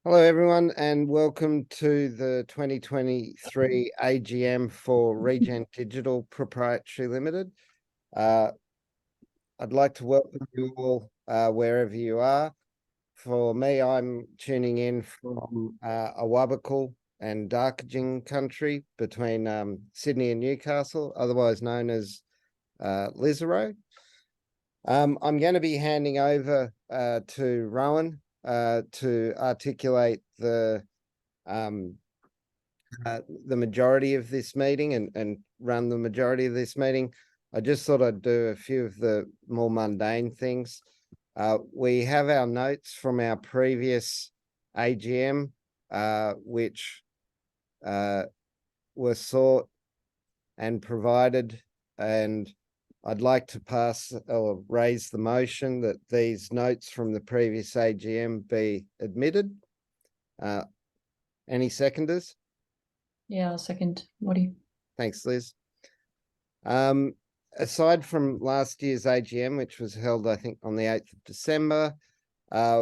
Hello, everyone, and welcome to the 2023 AGM for Regen Digital Proprietary Limited. I'd like to welcome you all wherever you are. For me, I'm tuning in from Awabakal and Darkajing country between Sydney and Newcastle, otherwise known as Lisarow. I'm going to be handing over to Rowan to articulate the majority of this meeting and run the majority of this meeting. I just thought I'd do a few of the more mundane things. We have our notes from our previous AGM, which were sought and provided, and I'd like to pass or raise the motion that these notes from the previous AGM be admitted. Any seconders? Yeah, I'll second. Woody. Thanks, Liz. Aside from last year's AGM, which was held, I think, on the 8th of December,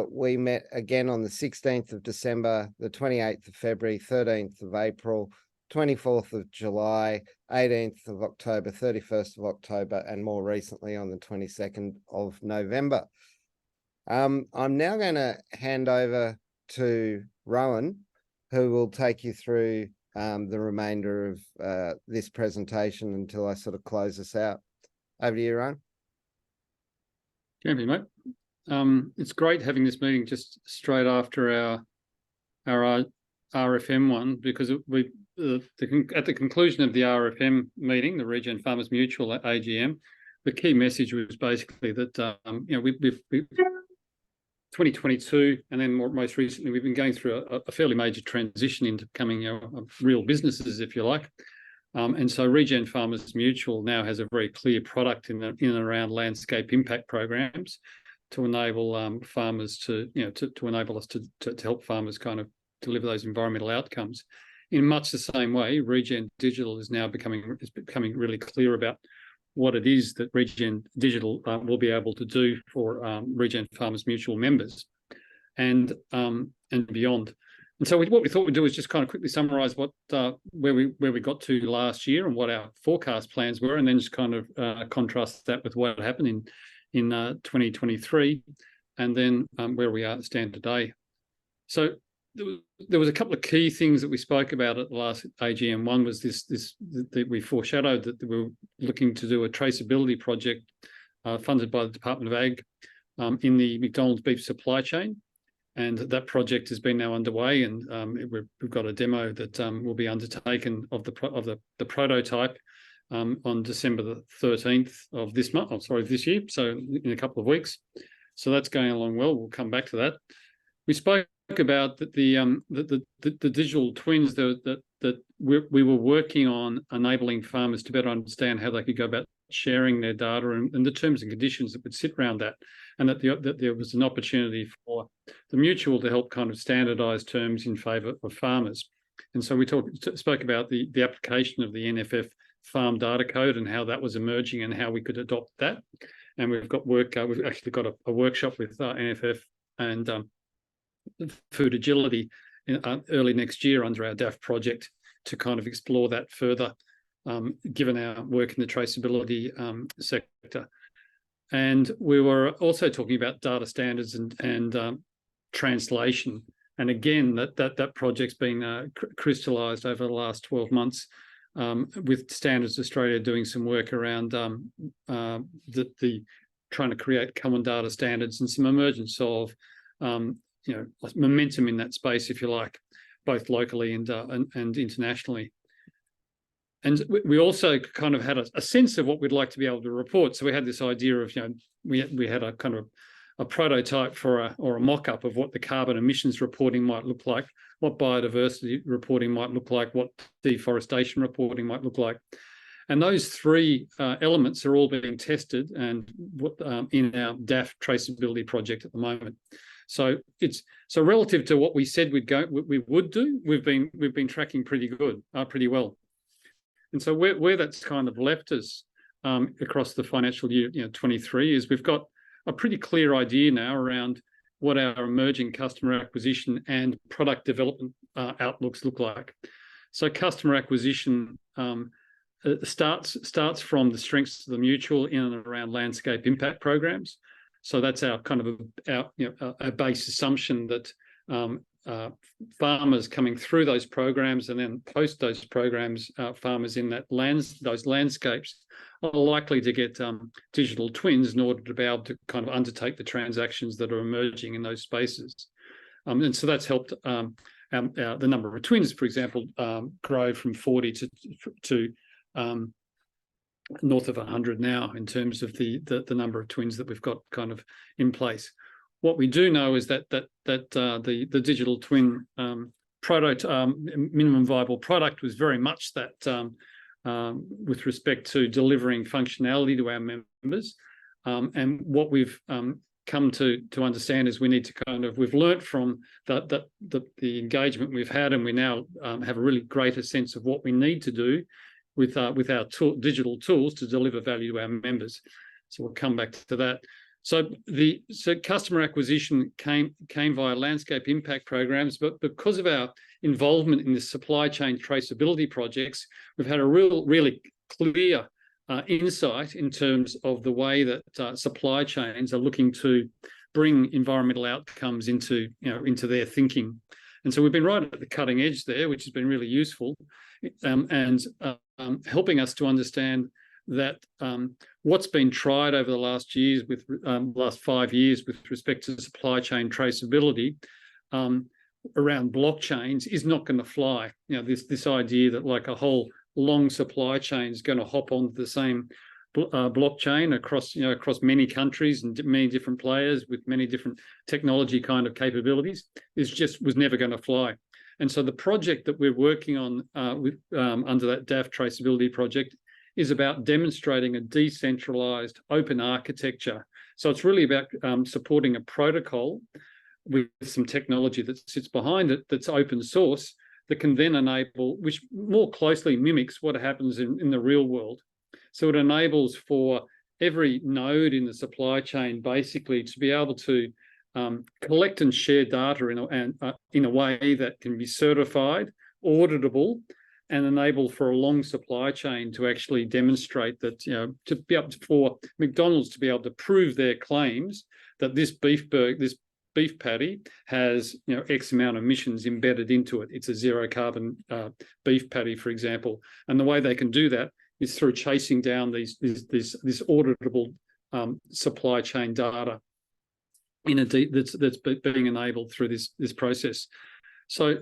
we met again on the 16th of December, the 28th of February, 13th of April, 24th of July, 18th of October, 31st of October, and more recently on the 22nd of November. I'm now going to hand over to Rowan, who will take you through the remainder of this presentation until I sort of close us out. Over to you, Rowan. Thank you, mate. It's great having this meeting just straight after our RFM one, because at the conclusion of the RFM meeting, the Regen Farmers Mutual AGM, the key message was basically that we've 2022, and then most recently, we've been going through a fairly major transition into becoming real businesses, if you like. And so Regen Farmers Mutual now has a very clear product in and around landscape impact programs to enable farmers to enable us to help farmers kind of deliver those environmental outcomes. In much the same way, Regen Digital is now becoming really clear about what it is that Regen Digital will be able to do for Regen Farmers Mutual members and beyond. And so what we thought we'd do is just kind of quickly summarise where we got to last year and what our forecast plans were, and then just kind of contrast that with what happened in 2023, and then where we stand today. So there was a couple of key things that we spoke about at the last AGM. One was this that we foreshadowed that we were looking to do a traceability project funded by the Department of Ag in the McDonald's beef supply chain. And that project has been now underway, and we've got a demo that will be undertaken of the prototype on December the 13th of this month. This year. So in a couple of weeks. So that's going along well. We'll come back to that. We spoke about the digital twins that we were working on enabling farmers to better understand how they could go about sharing their data and the terms and conditions that would sit around that, and that there was an opportunity for the mutual to help kind of standardise terms in favour of farmers. And so we spoke about the application of the NFF Farm Data Code and how that was emerging and how we could adopt that. And we've got work. We've actually got a workshop with NFF and Food Agility early next year under our DAF project to kind of explore that further, given our work in the traceability sector. And we were also talking about data standards and translation. And again, that project's been crystallised over the last 12 months with Standards Australia doing some work around the trying to create common data standards and some emergence of momentum in that space, if you like, both locally and internationally. And we also kind of had a sense of what we'd like to be able to report. So we had this idea of, we had a kind of a prototype or a mock-up of what the carbon emissions reporting might look like, what biodiversity reporting might look like, what deforestation reporting might look like. And those three elements are all being tested and in our DAF traceability project at the moment. So relative to what we said we would do, we've been tracking pretty well. And so where that's kind of left us across the financial year 23 is we've got a pretty clear idea now around what our emerging customer acquisition and product development outlooks look like. So customer acquisition starts from the strengths of the mutual in and around landscape impact programs. So that's our kind of a base assumption that farmers coming through those programs and then post those programs, farmers in those landscapes are likely to get digital twins in order to be able to kind of undertake the transactions that are emerging in those spaces. And so that's helped the number of twins, for example, grow from 40 to north of 100 now in terms of the number of twins that we've got kind of in place. What we do know is that the digital twin minimum viable product was very much that with respect to delivering functionality to our members. And what we've come to understand is we need to we've learnt from the engagement we've had, and we now have a really greater sense of what we need to do with our digital tools to deliver value to our members. So we'll come back to that. So customer acquisition came via landscape impact programs, but because of our involvement in the supply chain traceability projects, we've had a really clear insight in terms of the way that supply chains are looking to bring environmental outcomes into their thinking. And so we've been right at the cutting edge there, which has been really useful, and helping us to understand that what's been tried over the last 5 years with respect to supply chain traceability around blockchains is not going to fly. This idea that like a whole long supply chain is going to hop onto the same blockchain across many countries and many different players with many different technology kind of capabilities was never going to fly. And so the project that we're working on under that DAF traceability project is about demonstrating a decentralized open architecture. So it's really about supporting a protocol with some technology that sits behind it that's open source that can then enable, which more closely mimics what happens in the real world. So it enables for every node in the supply chain basically to be able to collect and share data in a way that can be certified, auditable, and enable for a long supply chain to actually demonstrate that, to be able for McDonald's to be able to prove their claims that this beef patty has, X amount of emissions embedded into it. It's a zero carbon beef patty, for example. And the way they can do that is through chasing down this auditable supply chain data that's being enabled through this process. So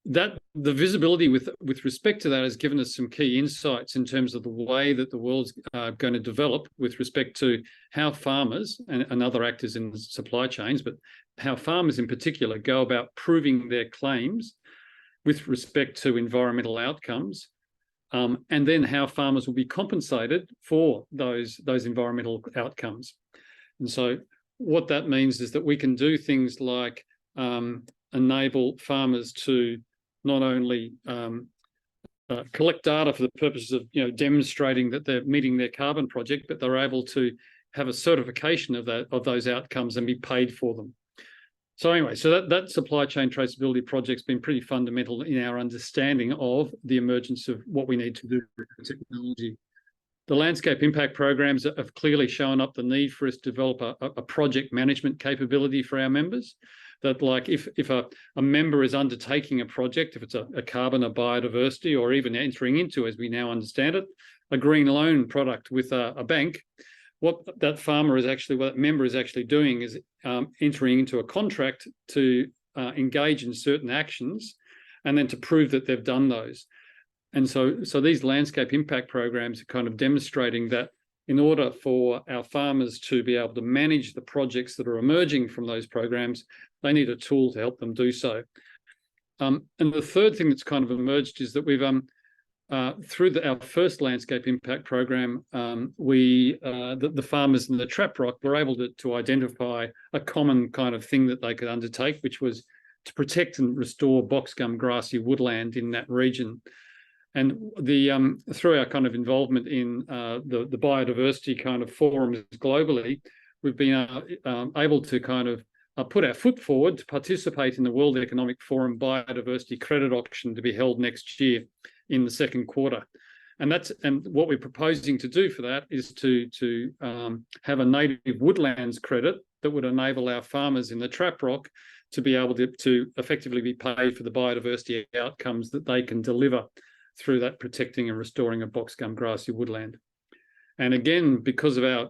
that the visibility with respect to that has given us some key insights in terms of the way that the world's going to develop with respect to how farmers and other actors in the supply chains, but how farmers in particular go about proving their claims with respect to environmental outcomes, and then how farmers will be compensated for those environmental outcomes. And so what that means is that we can do things like enable farmers to not only collect data for the purposes of demonstrating that they're meeting their carbon project, but they're able to have a certification of those outcomes and be paid for them. So anyway, so that supply chain traceability project's been pretty fundamental in our understanding of the emergence of what we need to do with technology. The landscape impact programs have clearly shown up the need for us to develop a project management capability for our members. That like if a member is undertaking a project, if it's a carbon, a biodiversity, or even entering into, as we now understand it, a green loan product with a bank, what that member is actually doing is entering into a contract to engage in certain actions and then to prove that they've done those. And so these landscape impact programs are kind of demonstrating that in order for our farmers to be able to manage the projects that are emerging from those programs, they need a tool to help them do so. And the third thing that's kind of emerged is that we've, through our first landscape impact program, the farmers in the Trap Rock were able to identify a common kind of thing that they could undertake, which was to protect and restore boxgum grassy woodland in that region. And through our kind of involvement in the biodiversity kind of forums globally, we've been able to kind of put our foot forward to participate in the World Economic Forum Biodiversity Credit Auction to be held next year in the second quarter. And what we're proposing to do for that is to have a native woodlands credit that would enable our farmers in the trap rock to be able to effectively be paid for the biodiversity outcomes that they can deliver through that protecting and restoring of box gum grassy woodland. And again, because of our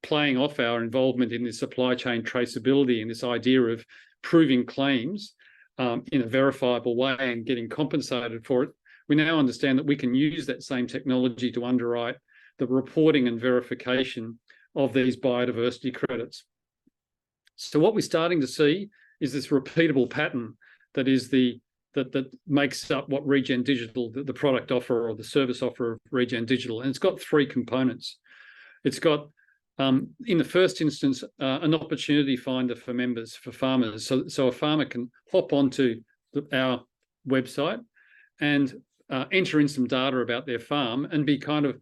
playing off our involvement in this supply chain traceability and this idea of proving claims in a verifiable way and getting compensated for it, we now understand that we can use that same technology to underwrite the reporting and verification of these biodiversity credits. So what we're starting to see is this repeatable pattern that is that makes up what Regen Digital, the product offer or the service offer of Regen Digital. And it's got three components. It's got, in the first instance, an opportunity finder for members, for farmers. So a farmer can hop onto our website and enter in some data about their farm and be kind of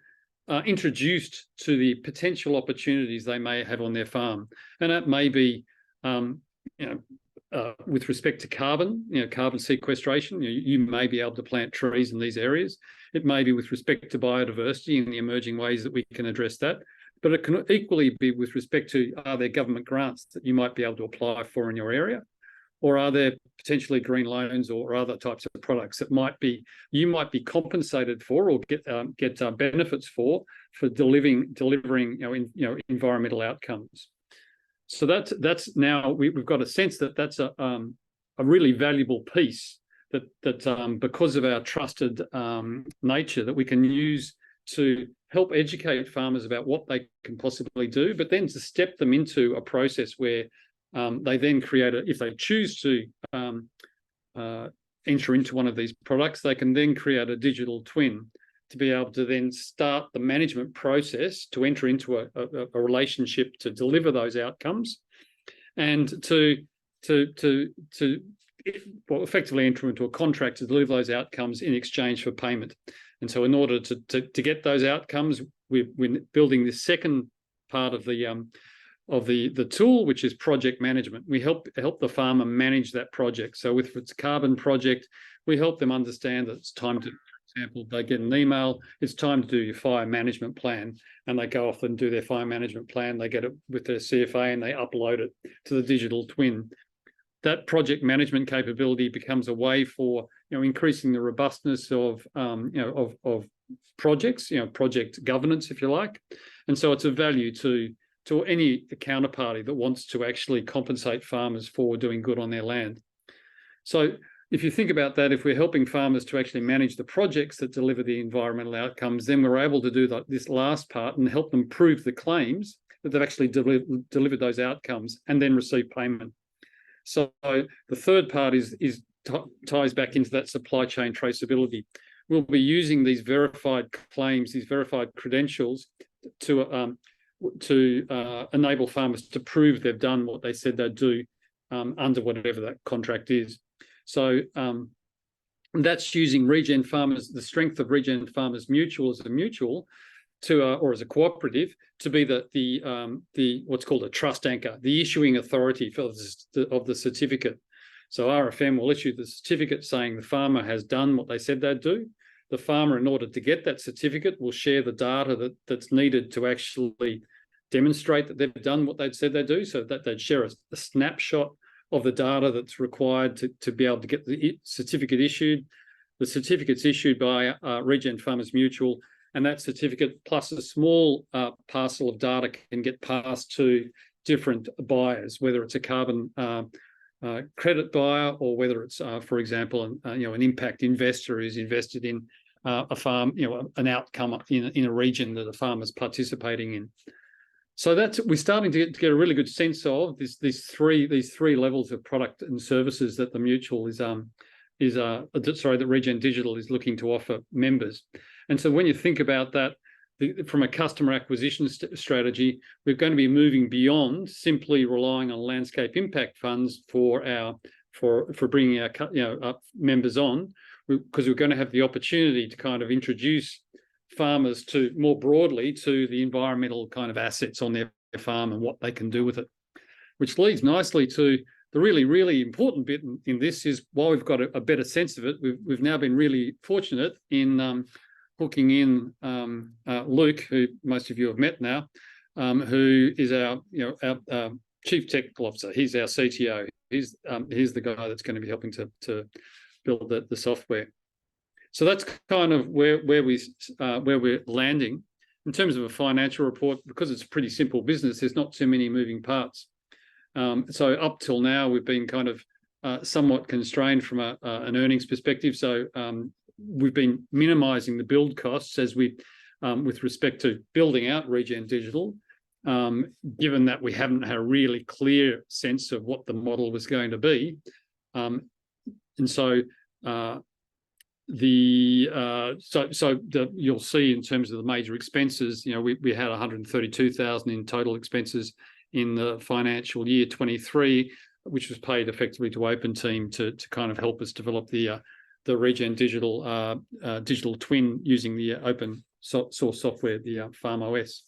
introduced to the potential opportunities they may have on their farm. And that may be, with respect to carbon, carbon sequestration, you may be able to plant trees in these areas. It may be with respect to biodiversity and the emerging ways that we can address that. But it can equally be with respect to, are there government grants that you might be able to apply for in your area? Or are there potentially green loans or other types of products that you might be compensated for or get benefits for delivering environmental outcomes? So that's now we've got a sense that that's a really valuable piece that because of our trusted nature that we can use to help educate farmers about what they can possibly do, but then to step them into a process where they then create if they choose to enter into one of these products, they can then create a digital twin to be able to then start the management process to enter into a relationship to deliver those outcomes and to effectively enter into a contract to deliver those outcomes in exchange for payment. And so in order to get those outcomes, we're building this second part of the tool, which is project management. We help the farmer manage that project. So if it's a carbon project, we help them understand that it's time to, for example, they get an email, it's time to do your fire management plan, and they go off and do their fire management plan. They get it with their CFA and they upload it to the digital twin. That project management capability becomes a way for increasing the robustness of projects, project governance, if you like. And so it's a value to any counterparty that wants to actually compensate farmers for doing good on their land. So if you think about that, if we're helping farmers to actually manage the projects that deliver the environmental outcomes, then we're able to do this last part and help them prove the claims that they've actually delivered those outcomes and then receive payment. So the third part ties back into that supply chain traceability. We'll be using these verified claims, these verified credentials to enable farmers to prove they've done what they said they'd do under whatever that contract is. So that's using Regen Farmers, the strength of Regen Farmers Mutual as a mutual or as a cooperative to be the what's called a trust anchor, the issuing authority of the certificate. So RFM will issue the certificate saying the farmer has done what they said they'd do. The farmer, in order to get that certificate, will share the data that's needed to actually demonstrate that they've done what they'd said they'd do, so that they'd share a snapshot of the data that's required to be able to get the certificate issued. The certificate's issued by Regen Farmers Mutual, and that certificate plus a small parcel of data can get passed to different buyers, whether it's a carbon credit buyer or whether it's, for example, an impact investor who's invested in a farm, an outcome in a region that a farmer's participating in. So we're starting to get a really good sense of these three levels of product and services that the mutual that Regen Digital is looking to offer members. And so when you think about that from a customer acquisition strategy, we're going to be moving beyond simply relying on landscape impact funds for bringing our members on, because we're going to have the opportunity to kind of introduce farmers to more broadly to the environmental kind of assets on their farm and what they can do with it. which leads nicely to the really, really important bit in this is while we've got a better sense of it, we've now been really fortunate in hooking in Luke, who most of you have met now, who is our Chief Technical Officer. He's our CTO. He's the guy that's going to be helping to build the software. So that's kind of where we're landing in terms of a financial report. Because it's a pretty simple business, there's not too many moving parts. So up till now, we've been kind of somewhat constrained from an earnings perspective. So we've been minimising the build costs as we, with respect to building out Regen Digital, given that we haven't had a really clear sense of what the model was going to be. And so you'll see in terms of the major expenses, we had 132,000 in total expenses in the financial year 23, which was paid effectively to Open Team to kind of help us develop the Regen Digital digital twin using the open source software, the FarmOS.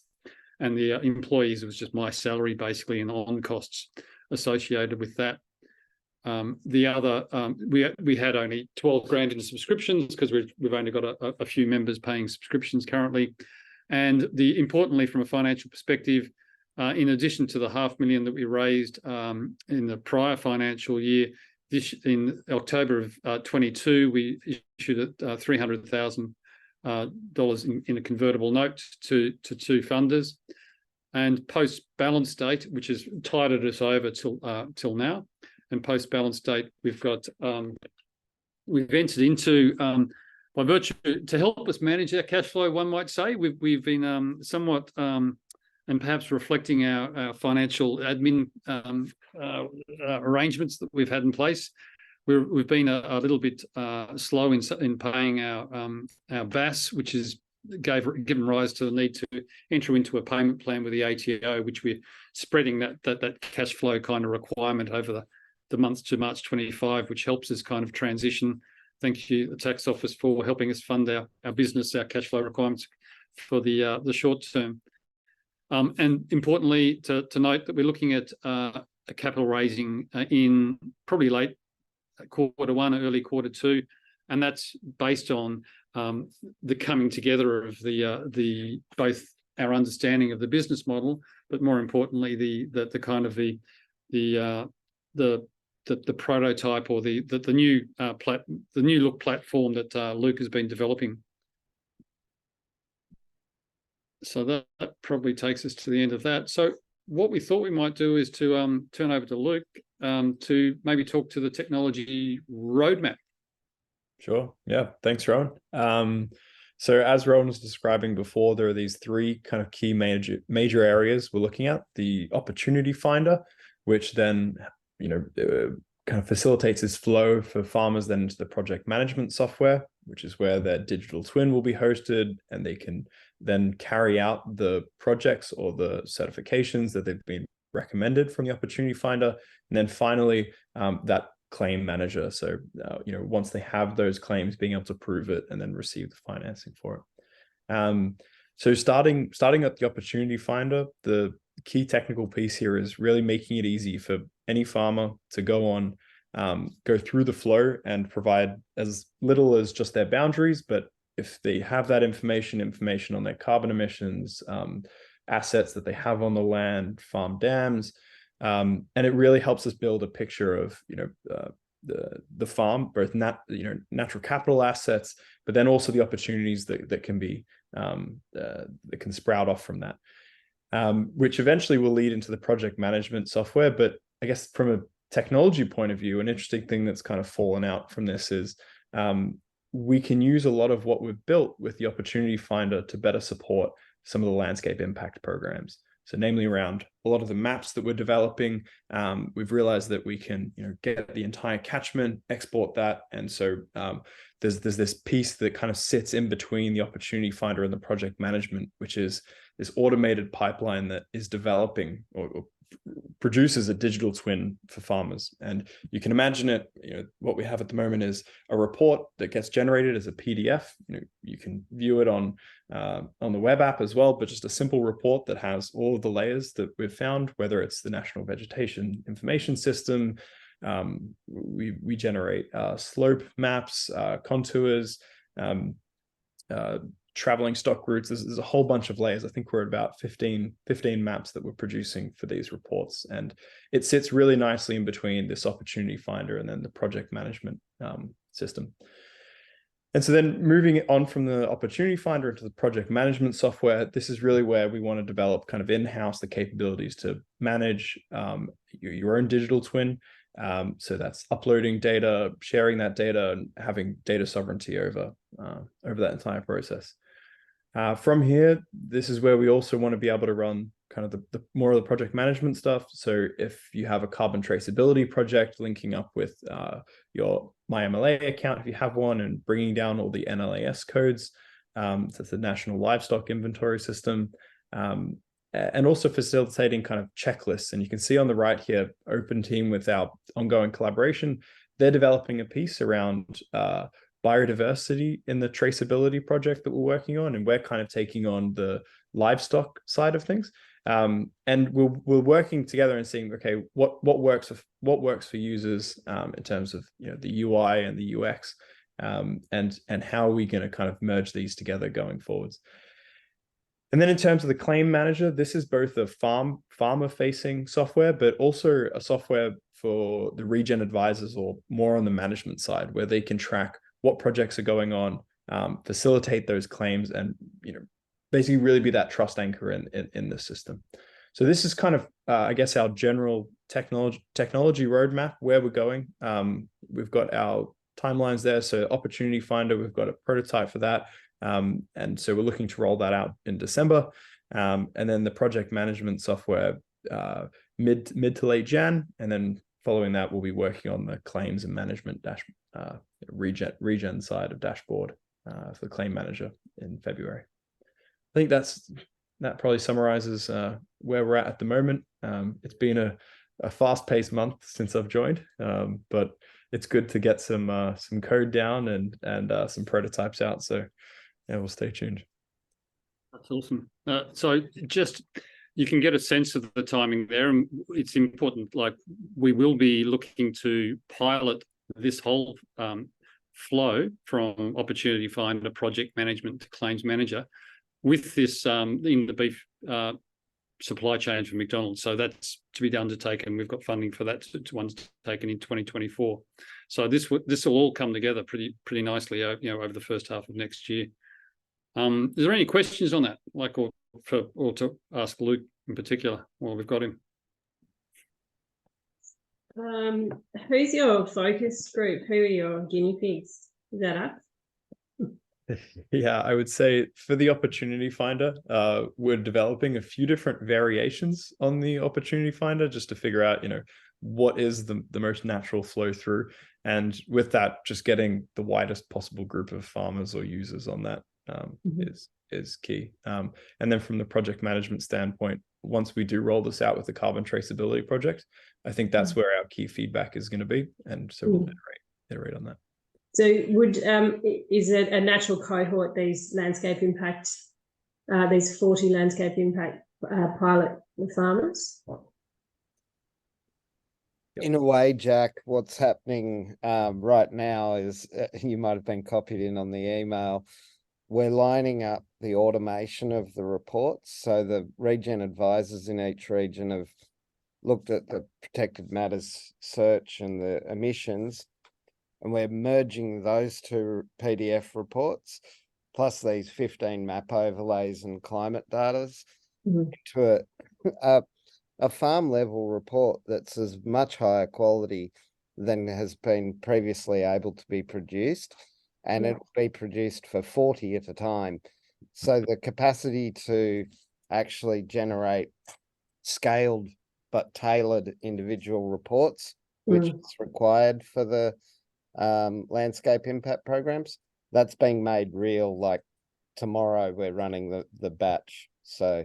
And the employees, it was just my salary basically and on costs associated with that. The other, we had only 12 grand in subscriptions because we've only got a few members paying subscriptions currently. And importantly, from a financial perspective, in addition to the $500,000 that we raised in the prior financial year, in October of 22, we issued $300,000 in a convertible note to two funders. And post balance date, which has tided us over till now, and post balance date, we've entered into by virtue to help us manage our cash flow. One might say we've been somewhat and perhaps reflecting our financial admin arrangements that we've had in place. We've been a little bit slow in paying our VAS, which is given rise to the need to enter into a payment plan with the ATO, which we're spreading that cash flow kind of requirement over the months to March 25, which helps us kind of transition. Thank you, the tax office, for helping us fund our business, our cash flow requirements for the short term. And importantly, to note that we're looking at a capital raising in probably late Q1, early Q2, and that's based on the coming together of the both our understanding of the business model, but more importantly the kind of the prototype or the new look platform that Luke has been developing. So that probably takes us to the end of that. So what we thought we might do is to turn over to Luke to maybe talk to the technology roadmap. Sure. Yeah. Thanks, Rowan. So as Rowan was describing before, there are these three kind of key major areas we're looking at. The opportunity finder, which then, kind of facilitates this flow for farmers then into the project management software, which is where their digital twin will be hosted, and they can then carry out the projects or the certifications that they've been recommended from the opportunity finder. And then finally, that claim manager. So, once they have those claims, being able to prove it and then receive the financing for it. So starting at the opportunity finder, the key technical piece here is really making it easy for any farmer to go through the flow and provide as little as just their boundaries. But if they have that information on their carbon emissions, assets that they have on the land, farm dams, and it really helps us build a picture of, the farm, both natural capital assets, but then also the opportunities that can be that can sprout off from that, which eventually will lead into the project management software. But I guess from a technology point of view, an interesting thing that's kind of fallen out from this is we can use a lot of what we've built with the opportunity finder to better support some of the landscape impact programs. So namely around a lot of the maps that we're developing, we've realized that we can get the entire catchment, export that. And so there's this piece that kind of sits in between the opportunity finder and the project management, which is this automated pipeline that is developing or produces a digital twin for farmers. And you can imagine it, what we have at the moment is a report that gets generated as a PDF. You can view it on the web app as well, but just a simple report that has all of the layers that we've found, whether it's the National Vegetation Information System. We generate slope maps, contours, traveling stock routes. There's a whole bunch of layers. I think we're at about 15 maps that we're producing for these reports. And it sits really nicely in between this opportunity finder and then the project management system. And so then moving on from the opportunity finder into the project management software, this is really where we want to develop kind of in-house the capabilities to manage your own digital twin. So that's uploading data, sharing that data, and having data sovereignty over that entire process. From here, this is where we also want to be able to run kind of the more of the project management stuff. So if you have a carbon traceability project linking up with your MyMLA account, if you have one, and bringing down all the NLAS codes, that's the National Livestock Inventory System, and also facilitating kind of checklists. And you can see on the right here, Open Team, with our ongoing collaboration, they're developing a piece around biodiversity in the traceability project that we're working on, and we're kind of taking on the livestock side of things. And we're working together and seeing, okay, what works for users in terms of the UI and the UX, and how are we going to kind of merge these together going forwards. And then in terms of the claim manager, this is both a farmer-facing software, but also a software for the regen advisors, or more on the management side, where they can track what projects are going on, facilitate those claims, and basically really be that trust anchor in the system. So this is kind of, I guess, our general technology roadmap, where we're going. We've got our timelines there. So Opportunity Finder, we've got a prototype for that. And so we're looking to roll that out in December. And then the project management software, mid to late Jan. And then following that, we'll be working on the claims and management regen side of dashboard for the claim manager in February. I think that probably summarizes where we're at the moment. It's been a fast-paced month since I've joined, but it's good to get some code down and some prototypes out. So yeah, we'll stay tuned. That's awesome. So just, you can get a sense of the timing there, and it's important. Like, we will be looking to pilot this whole flow from Opportunity Finder, project management to claims manager with this in the beef supply chain for McDonald's. So that's to be undertaken. We've got funding for that to undertaken in 2024. So this will all come together pretty nicely, over the first half of next year. Is there any questions on that, or to ask Luke in particular while we've got him? Who's your focus group? Who are your guinea pigs? Is that us? Yeah, I would say for the Opportunity Finder, we're developing a few different variations on the Opportunity Finder just to figure out, what is the most natural flow through. And with that, just getting the widest possible group of farmers or users on that is key. And then from the project management standpoint, once we do roll this out with the carbon traceability project, I think that's where our key feedback is going to be. And so we'll iterate on that. So is it a natural cohort, these landscape impact, these 40 landscape impact pilot farmers? In a way, Jack, what's happening right now is, you might have been copied in on the email, we're lining up the automation of the reports. So the regen advisors in each region have looked at the protected matters search and the emissions, and we're merging those two PDF reports plus these 15 map overlays and climate data into a farm level report that's as much higher quality than has been previously able to be produced, and it'll be produced for 40 at a time. So the capacity to actually generate scaled but tailored individual reports, which is required for the landscape impact programs, that's being made real. Like tomorrow we're running the batch, so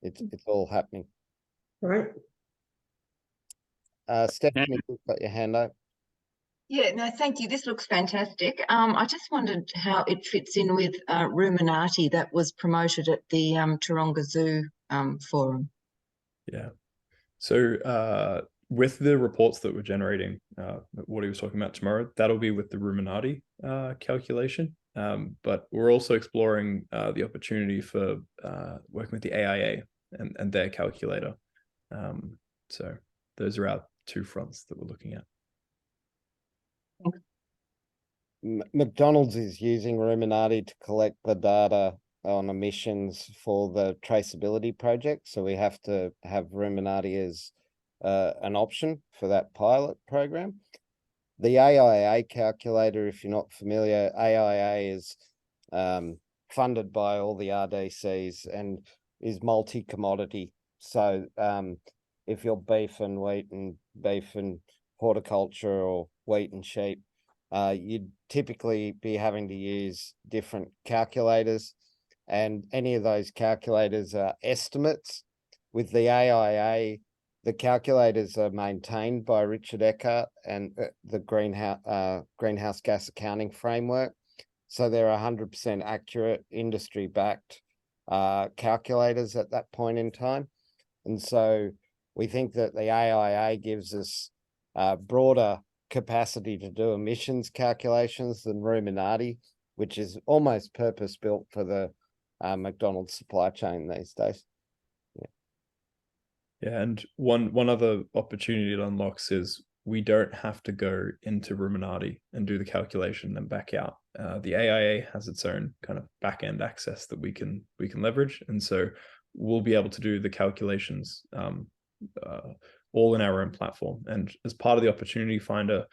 it's all happening. Right. Stephanie, you've got your hand up. Yeah, no, thank you. This looks fantastic. I just wondered how it fits in with Ruminati that was promoted at the Taronga Zoo forum. Yeah. So with the reports that we're generating, what he was talking about tomorrow, that'll be with the Ruminati calculation. But we're also exploring the opportunity for working with the AIA and their calculator. So those are our two fronts that we're looking at. McDonald's is using Ruminati to collect the data on emissions for the traceability project. So we have to have Ruminati as an option for that pilot program. The AIA calculator, if you're not familiar, AIA is funded by all the RDCs and is multi-commodity. So if you're beef and wheat and beef and horticulture or wheat and sheep, you'd typically be having to use different calculators, and any of those calculators are estimates. With the AIA, the calculators are maintained by Richard Eckert and the greenhouse gas accounting framework. So they're 100% accurate, industry-backed calculators at that point in time. And so we think that the AIA gives us broader capacity to do emissions calculations than Ruminati, which is almost purpose-built for the McDonald's supply chain these days. Yeah, and one other opportunity it unlocks is we don't have to go into Ruminati and do the calculation and back out. The AIA has its own kind of back-end access that we can leverage, and so we'll be able to do the calculations all in our own platform. And as part of the opportunity finder,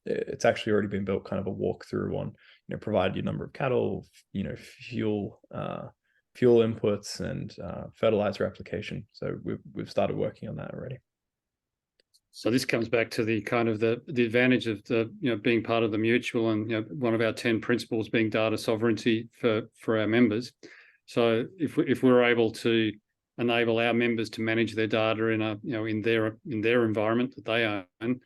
it's actually already been built, kind of a walkthrough on, provide your number of cattle, fuel inputs and fertilizer application. So we've started working on that already. So this comes back to the kind of the advantage of the being part of the mutual, and one of our 10 principles being data sovereignty for our members. So if we're able to enable our members to manage their data in in their environment that they own,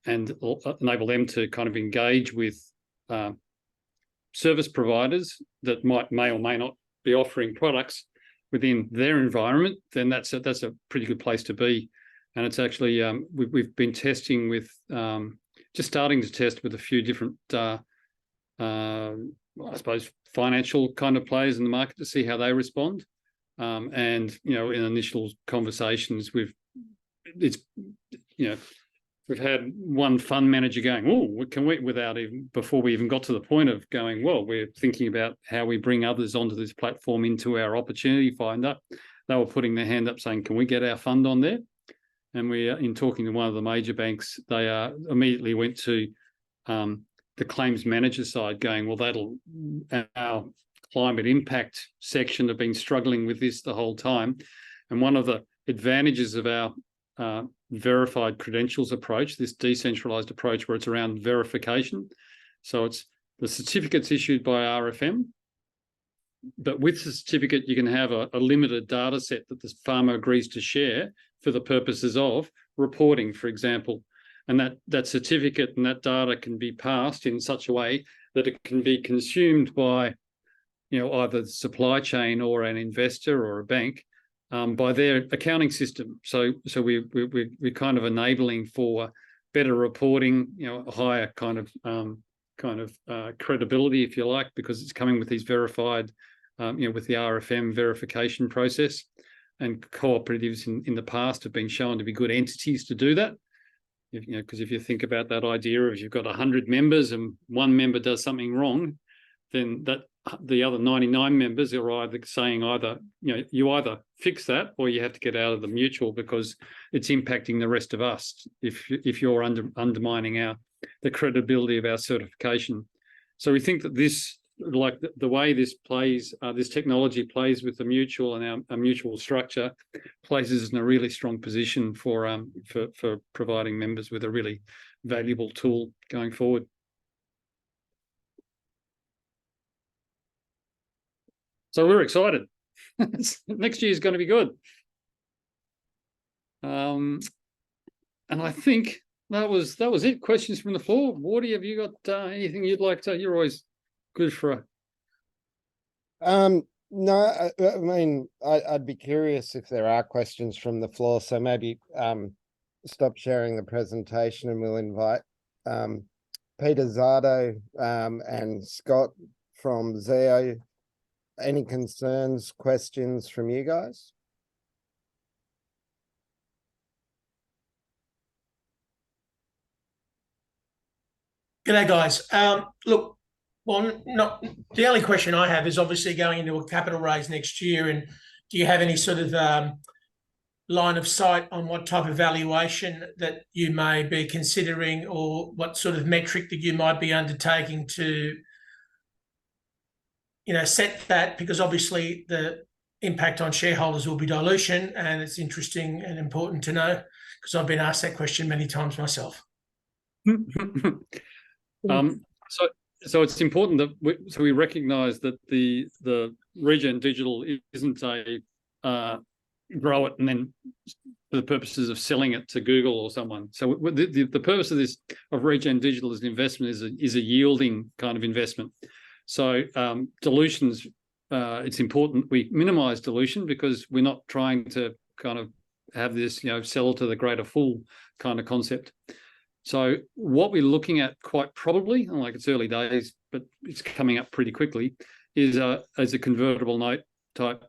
and enable them to kind of engage with service providers that may or may not be offering products within their environment, then that's a pretty good place to be. And it's actually we've been testing with just starting to test with a few different I suppose financial kind of players in the market to see how they respond. And in initial conversations, we've had one fund manager going, "Oh, can we?" before we even got to the point of going, "Well, we're thinking about how we bring others onto this platform into our opportunity finder." They were putting their hand up saying, "Can we get our fund on there?" And we, in talking to one of the major banks, they immediately went to the claims manager side, going, "Well, our climate impact section have been struggling with this the whole time." And one of the advantages of our verified credentials approach, this decentralized approach where it's around verification. So it's the certificates issued by RFM, but with the certificate, you can have a limited data set that the farmer agrees to share for the purposes of reporting, for example. And that certificate and that data can be passed in such a way that it can be consumed by either the supply chain or an investor or a bank by their accounting system. So we're kind of enabling for better reporting, a higher kind of credibility, if you like, because it's coming with these verified, with the RFM verification process. And cooperatives in the past have been shown to be good entities to do that. Because if you think about that idea of you've got 100 members and one member does something wrong, then the other 99 members are either saying you either fix that or you have to get out of the mutual because it's impacting the rest of us if you're undermining the credibility of our certification. So we think that this, like the way this plays, this technology plays with the mutual and our mutual structure, places us in a really strong position for providing members with a really valuable tool going forward. So we're excited. Next year is going to be good. And I think that was it. Questions from the floor. Wardy, have you got anything you'd like to? You're always good for a. No, I mean, I'd be curious if there are questions from the floor. So maybe stop sharing the presentation and we'll invite Peter Zardo and Scott from Zeo. Any concerns, questions from you guys? G'day, guys. Look, the only question I have is obviously going into a capital raise next year, and do you have any sort of line of sight on what type of valuation that you may be considering, or what sort of metric that you might be undertaking to, set that? Because obviously the impact on shareholders will be dilution, and it's interesting and important to know, because I've been asked that question many times myself. So it's important that we recognise that the Regen Digital isn't a grow it and then for the purposes of selling it to Google or someone. So the purpose of Regen Digital as an investment is a yielding kind of investment. So dilutions, it's important we minimise dilution, because we're not trying to kind of have this sell to the greater fool kind of concept. So what we're looking at, quite probably, like it's early days, but it's coming up pretty quickly, is as a convertible note type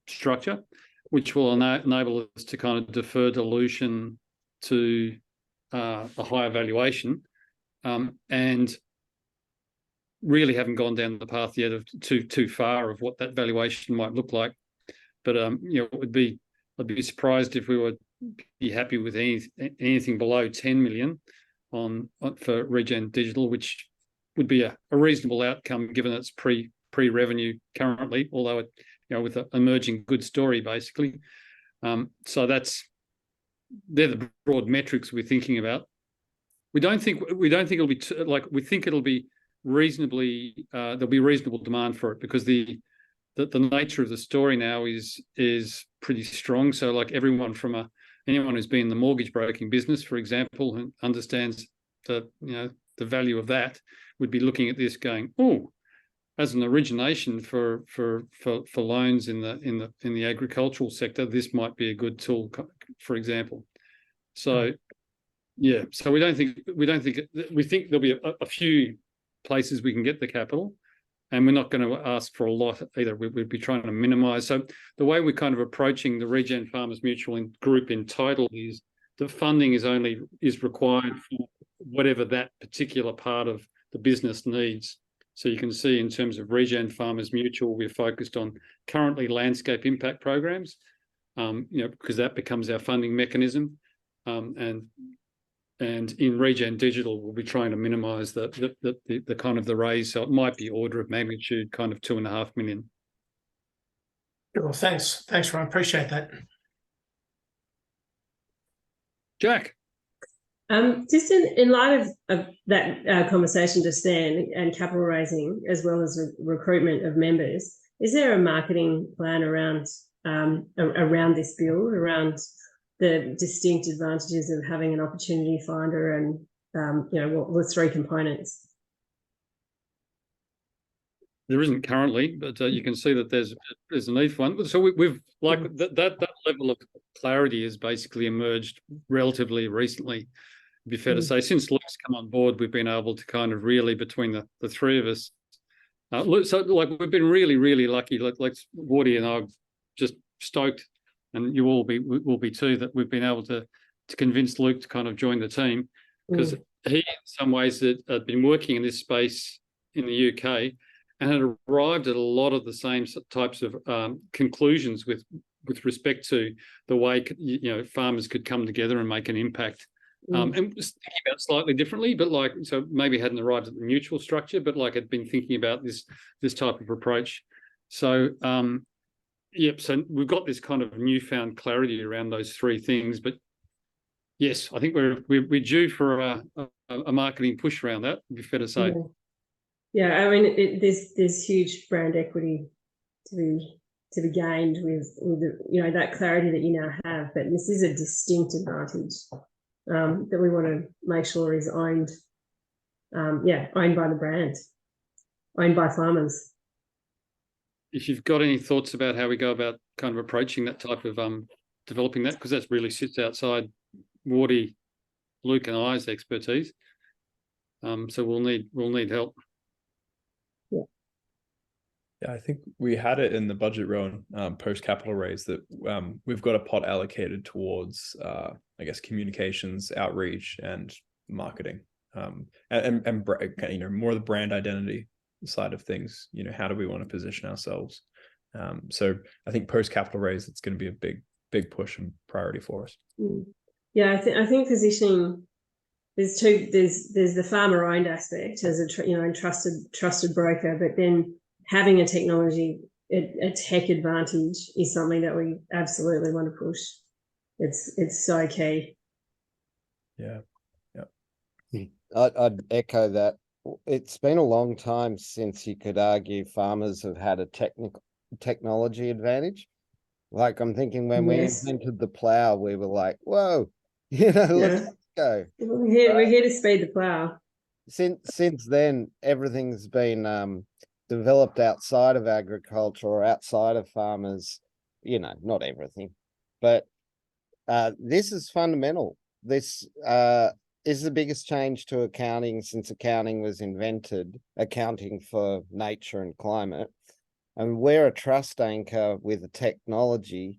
structure, which will enable us to kind of defer dilution to a higher valuation, and really haven't gone down the path yet of too far of what that valuation might look like. But I'd be surprised if we were be happy with anything below 10 million for Regen Digital, which would be a reasonable outcome given it's pre-revenue currently, although it with an emerging good story basically. So they're the broad metrics we're thinking about. We don't think it'll be we think it'll be reasonably there'll be reasonable demand for it, because the nature of the story now is pretty strong. So like anyone who's been in the mortgage broking business, for example, who understands the value of that, would be looking at this going, oh, as an origination for loans in the agricultural sector, this might be a good tool, for example. So yeah, so we think there'll be a few places we can get the capital, and we're not going to ask for a lot either. We'd be trying to minimise. So the way we're kind of approaching the Regen Farmers Mutual group in total is the funding is required for whatever that particular part of the business needs. So you can see in terms of Regen Farmers Mutual, we're focused on currently landscape impact programs, because that becomes our funding mechanism, and in Regen Digital, we'll be trying to minimise the kind of the raise. So it might be order of magnitude kind of 2.5 million. Well, thanks, Ron. Appreciate that. Jack. Just in light of that conversation just then, and capital raising as well as recruitment of members, is there a marketing plan around this build, around the distinct advantages of having an opportunity finder, and what the three components? There isn't currently, but you can see that there's a need for one. So we've like that level of clarity has basically emerged relatively recently. It'd be fair to say, since Luke's come on board, we've been able to kind of really, between the three of us, so like we've been really, really lucky. Like Wardy and I are just stoked, and you all will be too, that we've been able to convince Luke to kind of join the team, because he, in some ways, had been working in this space in the UK and had arrived at a lot of the same types of conclusions with respect to the way farmers could come together and make an impact. And was thinking about it slightly differently, but so maybe hadn't arrived at the mutual structure, but had been thinking about this type of approach. So so we've got this kind of newfound clarity around those three things. But yes, I think we're due for a marketing push around that, would be fair to say. Yeah, I mean, there's huge brand equity to be gained with that clarity that you now have, but this is a distinct advantage that we want to make sure is owned. Owned by the brand, owned by farmers. If you've got any thoughts about how we go about kind of approaching that type of developing that, because that really sits outside Wardy, Luke, and I's expertise. So we'll need help. Yeah, I think we had it in the budget round post capital raise that we've got a pot allocated towards I guess communications, outreach, and marketing, and more of the brand identity side of things. How do we want to position ourselves? So I think post capital raise, it's going to be a big push and priority for us. Yeah, I think positioning. There's the farmer owned aspect as a trusted broker, but then having a tech advantage is something that we absolutely want to push. It's so key. Yeah. I'd echo that. It's been a long time since you could argue farmers have had a technology advantage. Like, I'm thinking when we invented the plow, we were like, whoa, let's go. We're here to speed the plow. Since then, everything's been developed outside of agriculture or outside of farmers, not everything, but this is fundamental. This is the biggest change to accounting since accounting was invented, accounting for nature and climate. And we're a trust anchor with a technology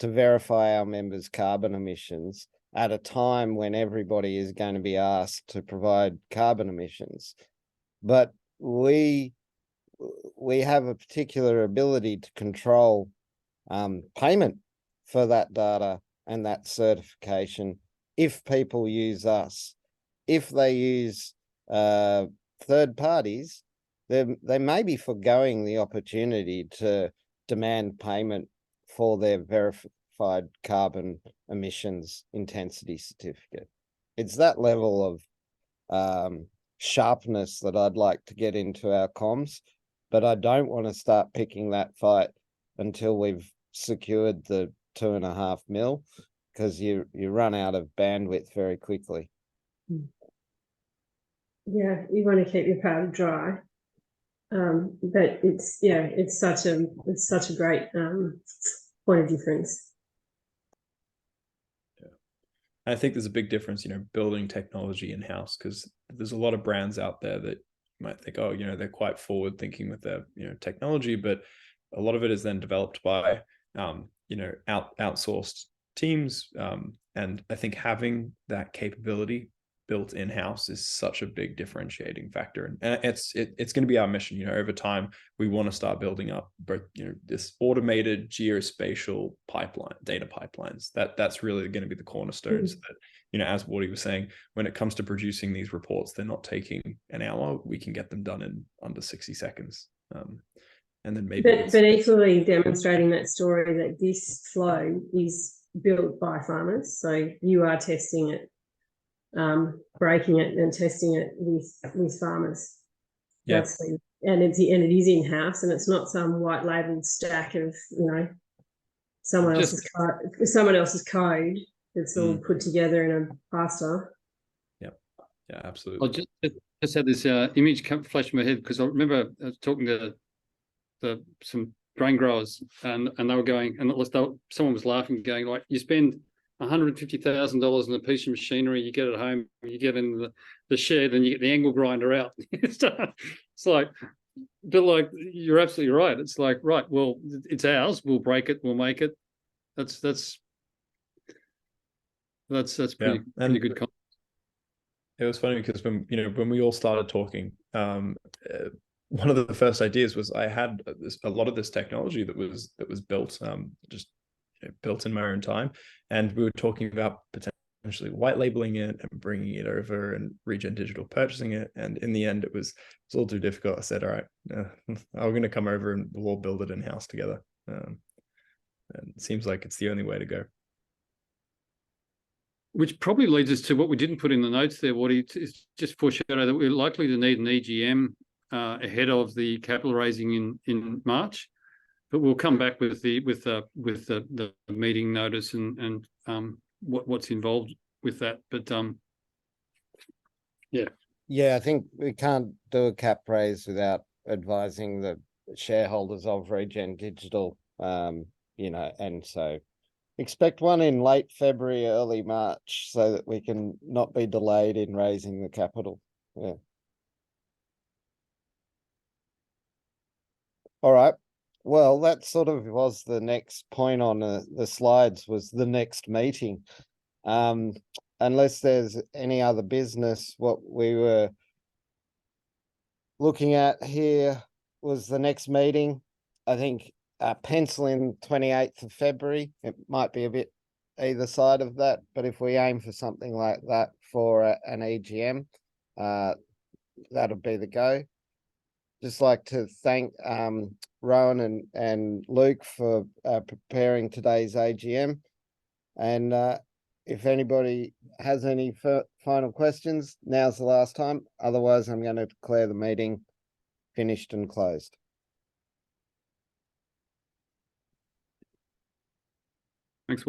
to verify our members' carbon emissions at a time when everybody is going to be asked to provide carbon emissions. But we have a particular ability to control payment for that data and that certification if people use us. If they use third parties, they may be foregoing the opportunity to demand payment for their verified carbon emissions intensity certificate. It's that level of sharpness that I'd like to get into our comms, but I don't want to start picking that fight until we've secured the 2.5 mil, because you run out of bandwidth very quickly. Yeah, you want to keep your powder dry. But it's such a great point of difference. Yeah. I think there's a big difference, building technology in-house, because there's a lot of brands out there that you might think, oh, they're quite forward thinking with their, technology, but a lot of it is then developed by, outsourced teams. And I think having that capability built in-house is such a big differentiating factor, and it's going to be our mission. Over time, we want to start building up both this automated geospatial data pipelines. That's really going to be the cornerstones. That as Wardy was saying, when it comes to producing these reports, they're not taking an hour. We can get them done in under 60 seconds. And then maybe but equally demonstrating that story that this flow is built by farmers. So you are testing it, breaking it and testing it with farmers. Yeah. And it is in-house, and it's not some white labeled stack of someone else's code that's all put together in a pasta. Yeah, absolutely. I just had this image flash in my head, because I remember talking to some grain growers, and they were going, and someone was laughing, going like, you spend $150,000 on a piece of machinery, you get it home, you get in the shed, and you get the angle grinder out. It's like, but like, you're absolutely right. It's like, right, well, it's ours. We'll break it. We'll make it. That's pretty good concept. It was funny because when we all started talking, one of the first ideas was I had a lot of this technology that was built just built in my own time, and we were talking about potentially white labeling it and bringing it over and Regen Digital purchasing it, and in the end it was all too difficult. I said, all right, I'm going to come over and we'll all build it in-house together. And it seems like it's the only way to go. Which probably leads us to what we didn't put in the notes there, Wardy, is just foreshadow that we're likely to need an EGM ahead of the capital raising in March, but we'll come back with the meeting notice and what's involved with that. But Yeah, I think we can't do a cap raise without advising the shareholders of Regen Digital. And so expect one in late February, early March, so that we can not be delayed in raising the capital. Yeah. All right. Well, that sort of was the next point on the slides, was the next meeting. Unless there's any other business, what we were looking at here was the next meeting. I think pencil in 28th of February. It might be a bit either side of that, but if we aim for something like that for an EGM, that'll be the go. Just like to thank Rowan and Luke for preparing today's AGM. And if anybody has any final questions, now's the last time. Otherwise, I'm going to declare the meeting finished and closed.